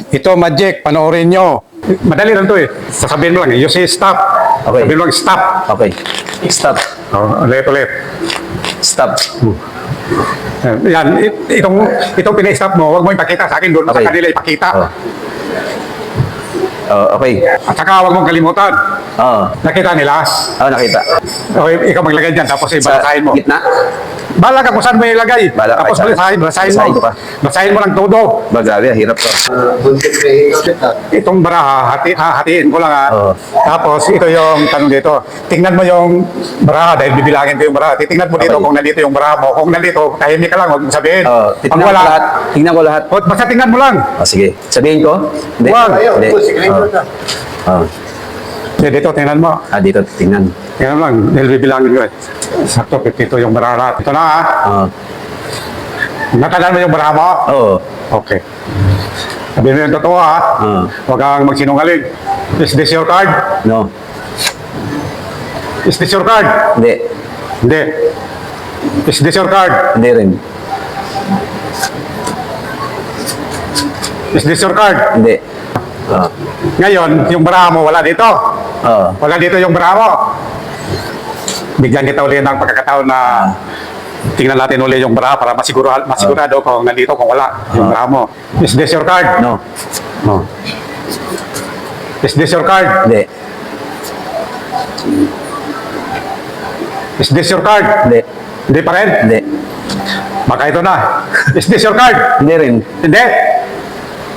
Ito, Magic, panoorin nyo. Madali lang to eh. Sasabihin mo lang, you say stop. Okay. Sabihin mo lang, stop. Okay. Stop. Ulit. Stop. Yan, itong pina-stop mo, huwag mo ipakita sa akin, doon mo Okay. sa kanila ipakita. Okay. At saka huwag mong kalimutan. Oo. Nakita nila. Nakita. Okay, ikaw maglagay dyan, tapos balasahin mo. Gitna? Bala ka kung saan mo ilagay. Bala ka Tapos saan? basahin Basahin mo. ko pa. Basahin mo lang todo. Ba, grabe, hirap to. Itong baraha, hatiin ko lang ha. Oo. Tapos ito yung tanong dito. Tingnan mo yung baraha dahil bibilangin ko yung baraha. Titingnan mo dito Okay. kung nandito yung baraha mo. Kung nandito, tahimik ka lang, huwag mo sabihin. Pag Tingnan ko wala, lahat. Tingnan ko lahat. basta tingnan mo lang. Sige. Sabihin ko? Hindi. Wag. Hindi. Dito, tingnan mo. Dito, tingnan. Tingnan mo lang, dahil bibilangin ko. Sakto, ito yung baraha. Ito na ha. Natandaan mo yung baraha mo? Oo. Okay. Sabihin mo yung totoo ha. Huwag kang magsinungaling. Is this your card? No. Is this your card? Hindi. Hindi. Is this your card? Hindi rin. Is this your card? Hindi. Ngayon, yung baraha mo wala dito. Oo. Wala dito yung baraha mo. Bigyan kita ulit ng pagkakataon na tingnan natin ulit yung baraha para masigurado kung nandito, kung wala yung baraha mo. Is this your card? No. No. Is this your card? Hindi. Is this your card? Hindi. Hindi pa rin? Hindi. Baka ito na. Is this your card? Hindi rin. Hindi.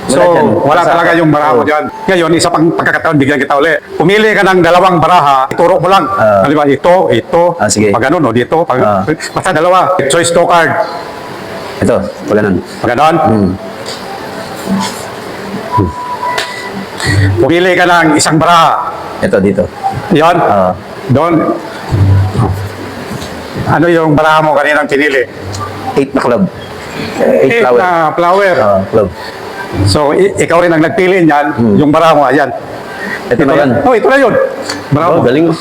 So, wala Basta- talaga yung baraha mo dyan. Ngayon, isa pang pagkakataon, bigyan kita ulit. Pumili ka ng dalawang baraha, ituro mo lang. Halimbawa, ito, sige. pag ganun, o dito, basta dalawa. Choice to card. Ito. Wala nun. Pag ganun. Pumili ka ng isang baraha. Ito, dito. Yan. Doon. Ano yung baraha mo kaninang pinili? 8 na club. 8 flower. Na flower. Club. So, ikaw rin ang nagpili niyan, yung baraha mo, ayan. Ito na yan. Oh, ito na yun. Baraha mo. Galing mo.